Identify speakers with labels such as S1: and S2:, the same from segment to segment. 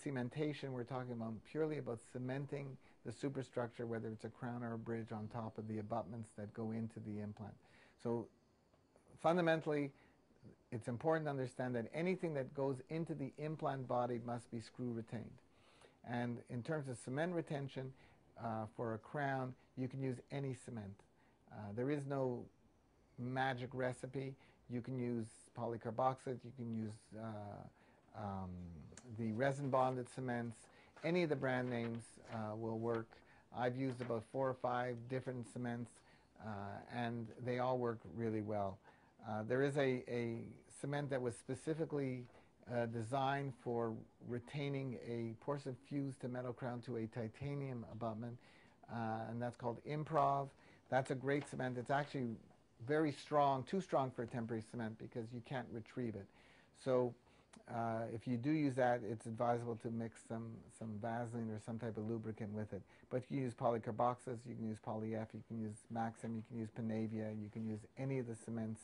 S1: Cementation, we're talking about purely about cementing the superstructure, whether it's a crown or a bridge on top of the abutments that go into the implant. So fundamentally, it's important to understand that anything that goes into the implant body must be screw retained. And in terms of cement retention, for a crown, you can use any cement. There is no magic recipe. You can use polycarboxylate, you can use the resin bonded cements. Any of the brand names will work. I've used about 4 or 5 different cements, and they all work really well. There is a cement that was specifically designed for retaining a porcelain fused to metal crown to a titanium abutment, and that's called Improv. That's a great cement. It's actually very strong, too strong for a temporary cement because you can't retrieve it. So if you do use that, it's advisable to mix some Vaseline or some type of lubricant with it. But you can use polycarboxylate, you can use Poly-F, you can use Maxim, you can use Panavia, you can use any of the cements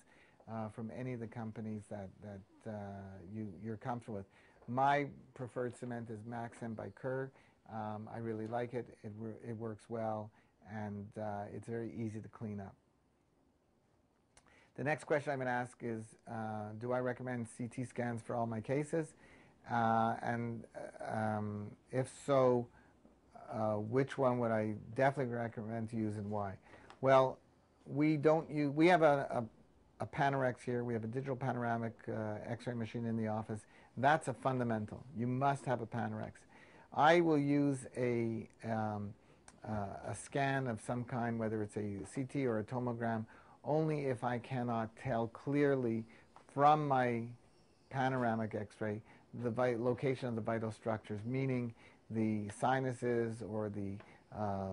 S1: from any of the companies that you're comfortable with. My preferred cement is Maxim by Kerr. I really like it. It works well, and it's very easy to clean up. The next question I'm going to ask is, do I recommend CT scans for all my cases? If so, which one would I definitely recommend to use and why? Well, we have a Panorex here. We have a digital panoramic X-ray machine in the office. That's a fundamental. You must have a Panorex. I will use a scan of some kind, whether it's a CT or a tomogram, only if I cannot tell clearly from my panoramic X-ray the location of the vital structures, meaning the sinuses or the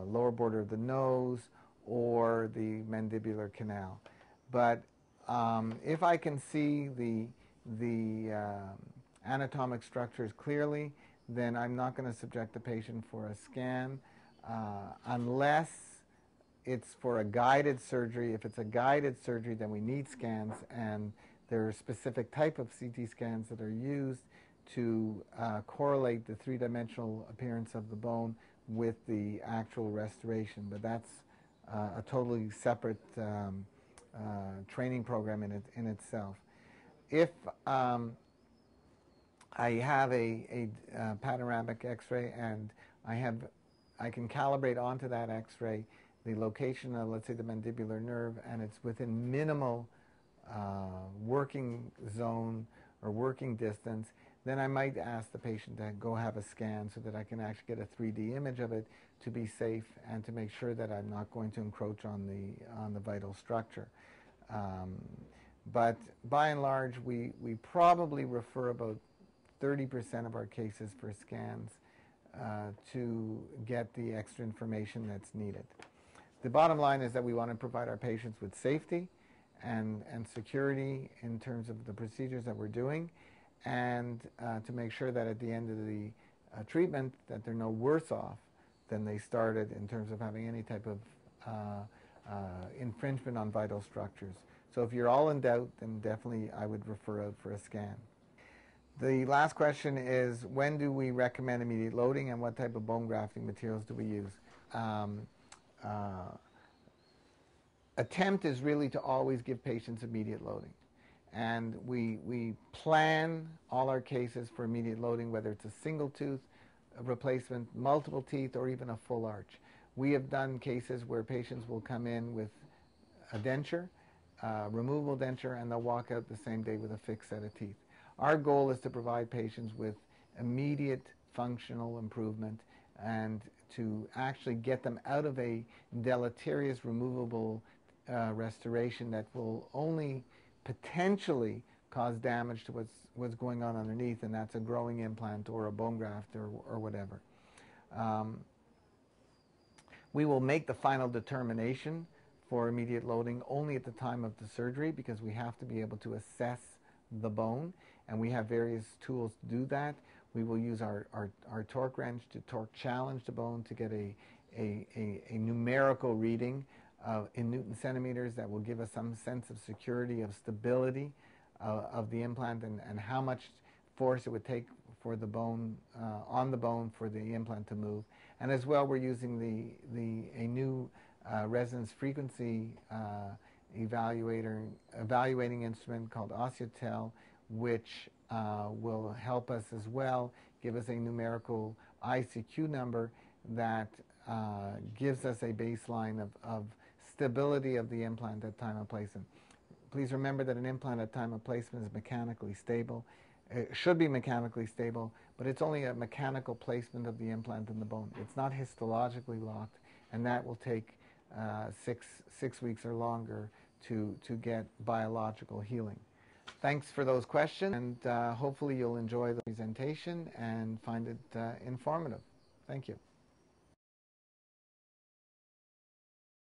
S1: lower border of the nose or the mandibular canal. But if I can see the anatomic structures clearly, then I'm not going to subject the patient for a scan unless it's for a guided surgery. If it's a guided surgery, then we need scans, and there are specific type of CT scans that are used to correlate the three-dimensional appearance of the bone with the actual restoration. But that's a totally separate training program in itself. If I have a panoramic X-ray and I can calibrate onto that X-ray the location of, let's say, the mandibular nerve, and it's within minimal working zone or working distance, then I might ask the patient to go have a scan so that I can actually get a 3D image of it to be safe and to make sure that I'm not going to encroach on the vital structure. But by and large, we probably refer about 30% of our cases for scans to get the extra information that's needed. The bottom line is that we want to provide our patients with safety and security in terms of the procedures that we're doing, and to make sure that at the end of the treatment that they're no worse off than they started in terms of having any type of infringement on vital structures. So if you're all in doubt, then definitely I would refer out for a scan. The last question is, when do we recommend immediate loading, and what type of bone grafting materials do we use? Attempt is really to always give patients immediate loading. And we plan all our cases for immediate loading, whether it's a single tooth replacement, multiple teeth, or even a full arch. We have done cases where patients will come in with a denture, removable denture, and they'll walk out the same day with a fixed set of teeth. Our goal is to provide patients with immediate functional improvement and to actually get them out of a deleterious removable restoration that will only potentially cause damage to what's going on underneath, and that's a growing implant or a bone graft or whatever. We will make the final determination for immediate loading only at the time of the surgery, because we have to be able to assess the bone, and we have various tools to do that. We will use our torque wrench to torque challenge the bone to get a numerical reading in Newton centimeters that will give us some sense of security, of stability of the implant, and how much force it would take for the bone, on the bone for the implant to move. And as well, we're using a new resonance frequency evaluating instrument called Osseotel, which will help us as well, give us a numerical ICQ number that gives us a baseline of stability of the implant at time of placement. Please remember that an implant at time of placement is mechanically stable. It should be mechanically stable, but it's only a mechanical placement of the implant in the bone. It's not histologically locked, and that will take 6 weeks or longer to get biological healing. Thanks for those questions, and hopefully you'll enjoy the presentation and find it informative. Thank you.